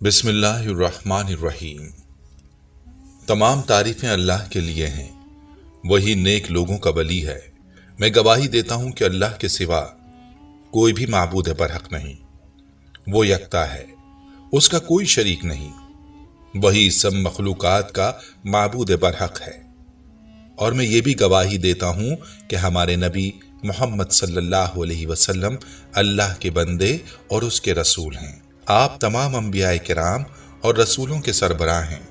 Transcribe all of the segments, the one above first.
बिस्मिल्लाहिर्रहमानिर्रहीम। तमाम तारीफें अल्लाह के लिए हैं, वही नेक लोगों का वली है। मैं गवाही देता हूं कि अल्लाह के सिवा कोई भी माबूद बरहक नहीं, वो यकता है, उसका कोई शरीक नहीं, वही सब मखलूकात का माबूद बरहक है। और मैं ये भी गवाही देता हूं कि हमारे नबी मोहम्मद सल्लल्लाहु अलैहि वसल्लम अल्लाह के बंदे और उसके रसूल हैं। आप तमाम अंबिया किराम और रसूलों के सरबराह हैं।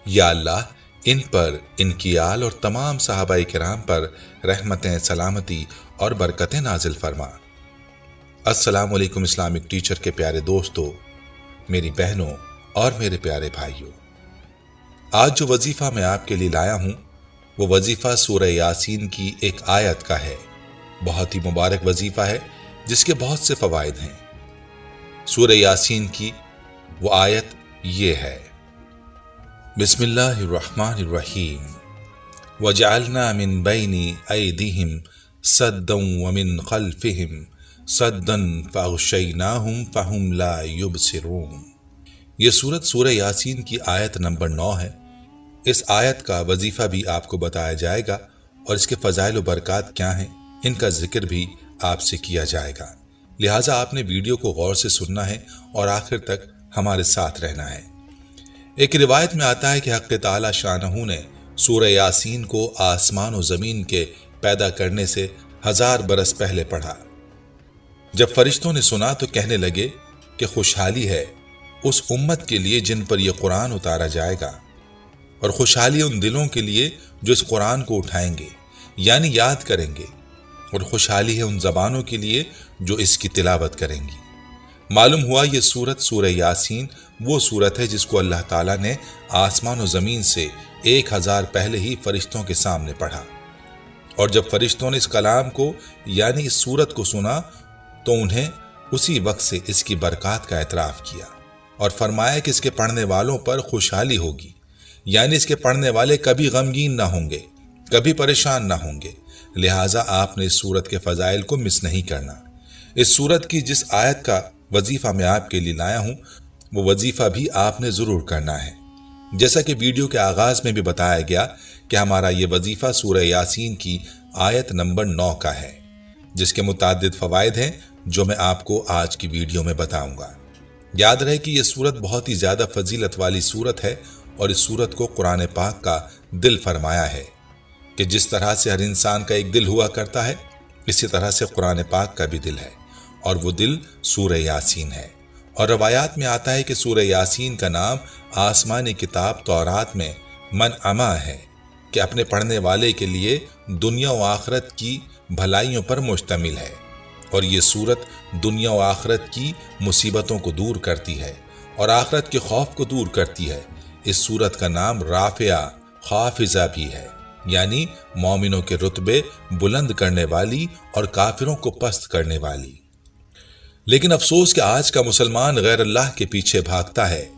या अल्लाह इन पर, इनकी आल और तमाम सहाबाए किराम पर रहमतें, सलामती और बरकतें नाजिल फरमा। अस्सलाम वालेकुम इस्लामिक टीचर के प्यारे दोस्तों, मेरी बहनों और मेरे प्यारे भाइयों, आज जो वजीफा मैं आपके लिए लाया हूं वो वजीफा सूरह यासीन की एक आयत का है। बहुत ही मुबारक वजीफा है जिसके बहुत से फवायद हैं। सूरह यासीन की वो आयत ये है, बिस्मिल्लाहिर्रहमानिर्रहीम। वजअलना मिन बैनी ऐदीहिम सद्दन व मिन खल्फिहिम सद्दन फअग़शयनाहुम फहुम ला युबसिरून। ये सूरत सूरह यासीन की आयत नंबर 9 है। इस आयत का वजीफा भी आपको बताया जाएगा और इसके फजाइल व बरकत क्या हैं, इनका जिक्र भी आपसे किया जाएगा। लिहाजा आपने वीडियो को गौर से सुनना है और आखिर तक हमारे साथ रहना है। एक रिवायत में आता है कि हक़ ताला शानहू ने सूरह यासीन को आसमान और ज़मीन के पैदा करने से 1000 बरस पहले पढ़ा। जब फरिश्तों ने सुना तो कहने लगे कि खुशहाली है उस उम्मत के लिए जिन पर यह कुरान उतारा जाएगा, और खुशहाली उन दिलों के लिए जो इस कुरान को उठाएंगे यानी याद करेंगे, और खुशहाली है उन जबानों के लिए जो इसकी तिलावत करेंगी। मालूम हुआ ये सूरत सूरह यासीन वो सूरत है जिसको अल्लाह ताला ने आसमान और ज़मीन से 1000 पहले ही फरिश्तों के सामने पढ़ा। और जब फरिश्तों ने इस कलाम को यानी इस सूरत को सुना तो उन्हें उसी वक्त से इसकी बरकत का एतराफ़ किया और फरमाया कि इसके पढ़ने वालों पर खुशहाली होगी, यानी इसके पढ़ने वाले कभी गमगीन ना होंगे, कभी परेशान ना होंगे। लिहाजा आपने इस सूरत के फजाइल को मिस नहीं करना। इस सूरत की जिस आयत का वजीफा मैं आपके लिए लाया हूं वो वजीफा भी आपने ज़रूर करना है। जैसा कि वीडियो के आगाज़ में भी बताया गया कि हमारा ये वजीफा सूरह यासीन की आयत नंबर 9 का है, जिसके मुताद्दिद फ़वाइद हैं जो मैं आपको आज की वीडियो में बताऊंगा। याद रहे कि यह सूरत बहुत ही ज़्यादा फजीलत वाली सूरत है और इस सूरत को कुरान पाक का दिल फरमाया है कि जिस तरह से हर इंसान का एक दिल हुआ करता है, इसी तरह से कुरान पाक का भी दिल है और वो दिल सूरह यासीन है। और रवायात में आता है कि सूरह यासीन का नाम आसमानी किताब तौरात में मन अमा है कि अपने पढ़ने वाले के लिए दुनिया व आखरत की भलाइयों पर मुश्तमिल है। और ये सूरत दुनिया व आखरत की मुसीबतों को दूर करती है और आखरत के खौफ को दूर करती है। इस सूरत का नाम राफिया खाफिजा भी है, यानी मोमिनों के रुतबे बुलंद करने वाली और काफिरों को पस्त करने वाली। लेकिन अफसोस कि आज का मुसलमान गैर अल्लाह के पीछे भागता है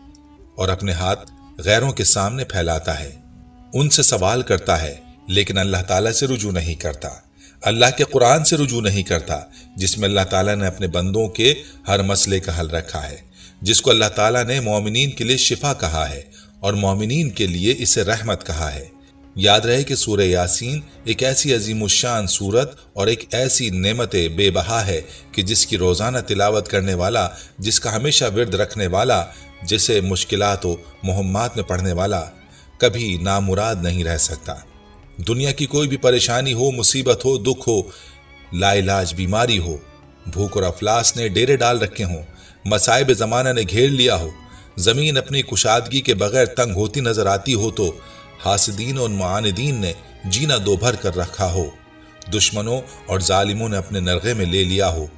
और अपने हाथ गैरों के सामने फैलाता है, उनसे सवाल करता है, लेकिन अल्लाह ताला से रुजू नहीं करता, अल्लाह के कुरान से रुजू नहीं करता, जिसमें अल्लाह ताला ने अपने बंदों के हर मसले का हल रखा है, जिसको अल्लाह ताला ने मोमिनीन के लिए शिफा कहा है और मोमिनीन के लिए इसे रहमत कहा है। याद रहे कि सूरह यासीन एक ऐसी अजीमुशान सूरत और एक ऐसी नेमत बेबहा है कि जिसकी रोज़ाना तिलावत करने वाला, जिसका हमेशा विर्द रखने वाला, जिसे मुश्किलात व मुहम्मात में पढ़ने वाला कभी नामुराद नहीं रह सकता। दुनिया की कोई भी परेशानी हो, मुसीबत हो, दुख हो, लाइलाज बीमारी हो, भूख और अफलास ने डेरे डाल रखे हों, मसाइब ज़माना ने घेर लिया हो, ज़मीन अपनी कुशादगी के बगैर तंग होती नजर आती हो, तो हासिदीन और मुआनिदीन ने जीना दो भर कर रखा हो, दुश्मनों और जालिमों ने अपने नरगे में ले लिया हो,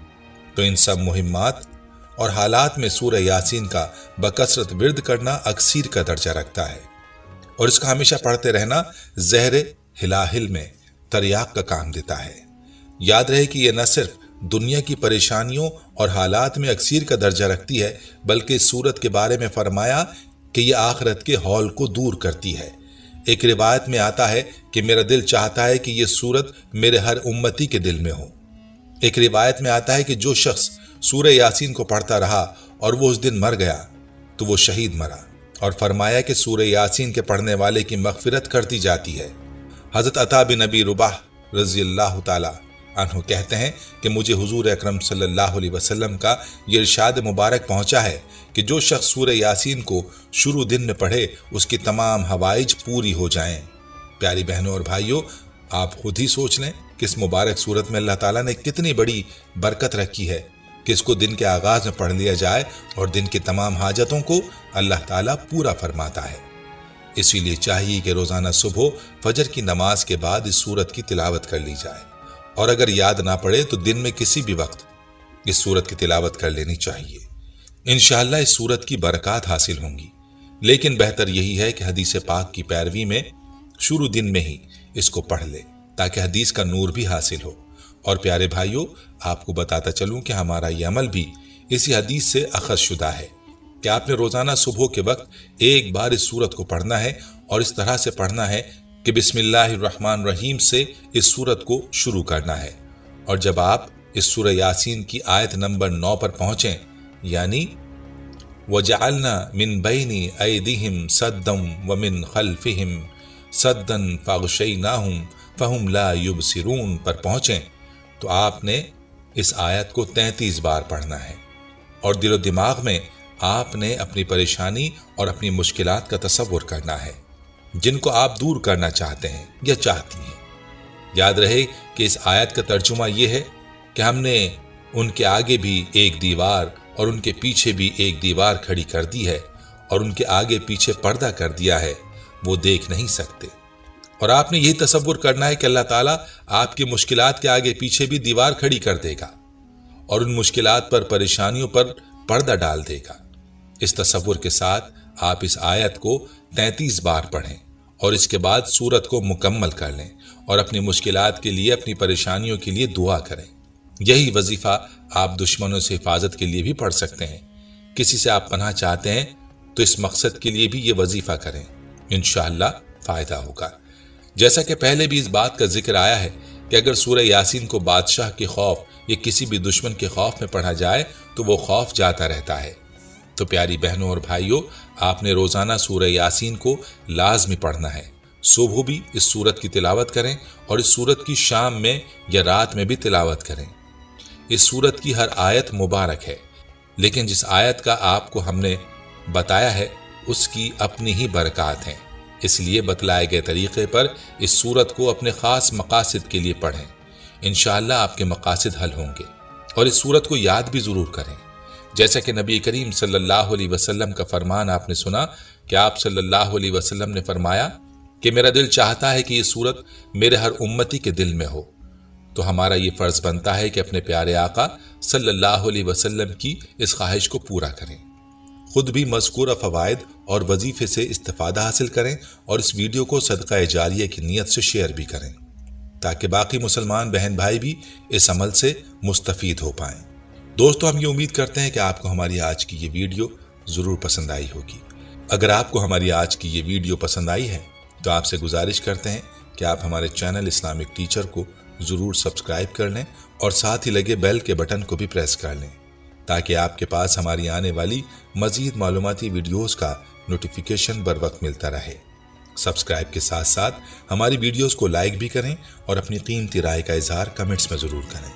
तो इन सब मुहिम्मात और हालात में सूरह यासीन का बकसरत विर्द करना अक्सीर का दर्जा रखता है और इसका हमेशा पढ़ते रहना ज़हरे हिलाहिल में तरियाक का काम देता है। याद रहे कि यह न सिर्फ दुनिया की परेशानियों और हालात में अक्सीर का दर्जा रखती है, बल्कि इस सूरत के बारे में फरमाया कि यह आखिरत के हौल को दूर करती है। एक रिवायत में आता है कि मेरा दिल चाहता है कि यह सूरत मेरे हर उम्मती के दिल में हो। एक रिवायत में आता है कि जो शख्स सूरह यासीन को पढ़ता रहा और वो उस दिन मर गया تو وہ شہید مرا، اور فرمایا کہ سورہ یاسین کے پڑھنے والے کی مغفرت کر دی جاتی ہے۔ حضرت عطا بن ابی رباح رضی اللہ تعالی عنہ کہتے ہیں کہ مجھے حضور اکرم صلی اللہ علیہ وسلم کا یہ ارشاد مبارک پہنچا ہے کہ جو شخص سورہ یاسین کو شروع دن میں پڑھے اس کی تمام حوائج پوری ہو جائیں۔ پیاری بہنوں اور بھائیوں، آپ خود ہی سوچ لیں کہ اس مبارک سورت میں اللہ تعالیٰ نے کتنی بڑی برکت رکھی ہے کہ اس کو دن کے آغاز میں پڑھ لیا جائے اور دن کی تمام حاجتوں کو اللہ تعالیٰ پورا فرماتا ہے۔ اسی لیے چاہیے کہ روزانہ صبح فجر کی نماز کے بعد اس سورت کی تلاوت کر لی جائے، اور اگر یاد نہ پڑے تو دن میں کسی بھی وقت اس سورت کی تلاوت کر لینی چاہیے۔ انشاءاللہ اس سورت کی برکات حاصل ہوں گی، لیکن بہتر یہی ہے کہ حدیث پاک کی پیروی میں شروع دن میں ہی اس کو پڑھ لے تاکہ حدیث کا نور بھی حاصل ہو۔ اور پیارے بھائیوں، آپ کو بتاتا چلوں کہ ہمارا یہ عمل بھی اسی حدیث سے اخذ شدہ ہے کہ آپ نے روزانہ صبح کے وقت ایک بار اس سورت کو پڑھنا ہے، اور اس طرح سے پڑھنا ہے کہ بسم اللہ الرحمن الرحیم سے اس سورت کو شروع کرنا ہے، اور جب آپ اس سورہ یاسین کی آیت نمبر 9 پر پہنچیں، یعنی وَجَعَلْنَا مِن بَيْنِ أَيْدِيهِمْ سَدًّا وَمِن خَلْفِهِمْ سَدًّا فَأَغْشَيْنَاهُمْ فَهُمْ لَا يُبْصِرُونَ پر پہنچیں تو آپ نے اس آیت کو 33 بار پڑھنا ہے، اور دل و دماغ میں آپ نے اپنی پریشانی اور اپنی مشکلات کا تصور کرنا ہے جن کو آپ دور کرنا چاہتے ہیں یا چاہتی ہیں۔ یاد رہے کہ اس آیت کا ترجمہ یہ ہے کہ ہم نے ان کے آگے بھی ایک دیوار اور ان کے پیچھے بھی ایک دیوار کھڑی کر دی ہے، اور ان کے آگے پیچھے پردہ کر دیا ہے، وہ دیکھ نہیں سکتے۔ اور آپ نے یہی تصور کرنا ہے کہ اللہ تعالیٰ آپ کی مشکلات کے آگے پیچھے بھی دیوار کھڑی کر دے گا اور ان مشکلات پر، پریشانیوں پر پردہ ڈال دے گا۔ اس تصور کے ساتھ آپ اس آیت کو 33 بار پڑھیں، اور اس کے بعد سورت کو مکمل کر لیں اور اپنی مشکلات کے لیے، اپنی پریشانیوں کے لیے دعا کریں۔ یہی وظیفہ آپ دشمنوں سے حفاظت کے لیے بھی پڑھ سکتے ہیں۔ کسی سے آپ پناہ چاہتے ہیں تو اس مقصد کے لیے بھی یہ وظیفہ کریں، انشاءاللہ فائدہ ہوگا۔ جیسا کہ پہلے بھی اس بات کا ذکر آیا ہے کہ اگر سورہ یاسین کو بادشاہ کے خوف یا کسی بھی دشمن کے خوف میں پڑھا جائے تو وہ خوف جاتا رہتا ہے۔ تو پیاری بہنوں اور بھائیوں، آپ نے روزانہ سورہ یاسین کو لازمی پڑھنا ہے۔ صبح بھی اس سورت کی تلاوت کریں، اور اس سورت کی شام میں یا رات میں بھی تلاوت کریں۔ اس سورت کی ہر آیت مبارک ہے، لیکن جس آیت کا آپ کو ہم نے بتایا ہے اس کی اپنی ہی برکات ہیں، اس لیے بتلائے گئے طریقے پر اس سورت کو اپنے خاص مقاصد کے لیے پڑھیں۔ انشاءاللہ آپ کے مقاصد حل ہوں گے، اور اس سورت کو یاد بھی ضرور کریں۔ جیسا کہ نبی کریم صلی اللہ علیہ وسلم کا فرمان آپ نے سنا کہ آپ صلی اللہ علیہ وسلم نے فرمایا کہ میرا دل چاہتا ہے کہ یہ سورت میرے ہر امتی کے دل میں ہو۔ تو ہمارا یہ فرض بنتا ہے کہ اپنے پیارے آقا صلی اللہ علیہ وسلم کی اس خواہش کو پورا کریں، خود بھی مذکورہ فوائد اور وظیفے سے استفادہ حاصل کریں، اور اس ویڈیو کو صدقہ جاریہ کی نیت سے شیئر بھی کریں تاکہ باقی مسلمان بہن بھائی بھی اس عمل سے مستفید ہو پائیں۔ دوستو، ہم یہ امید کرتے ہیں کہ آپ کو ہماری آج کی یہ ویڈیو ضرور پسند آئی ہوگی۔ اگر آپ کو ہماری آج کی یہ ویڈیو پسند آئی ہے تو آپ سے گزارش کرتے ہیں کہ آپ ہمارے چینل اسلامک ٹیچر کو ضرور سبسکرائب کر لیں، اور ساتھ ہی لگے بیل کے بٹن کو بھی پریس کر لیں تاکہ آپ کے پاس ہماری آنے والی مزید معلوماتی ویڈیوز کا نوٹیفیکیشن بر وقت ملتا رہے۔ سبسکرائب کے ساتھ ساتھ ہماری ویڈیوز کو لائک بھی کریں، اور اپنی قیمتی رائے کا اظہار کمنٹس میں ضرور کریں۔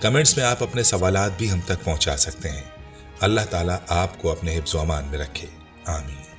کمنٹس میں آپ اپنے سوالات بھی ہم تک پہنچا سکتے ہیں۔ اللہ تعالیٰ آپ کو اپنے حفظ و امان میں رکھے، آمین۔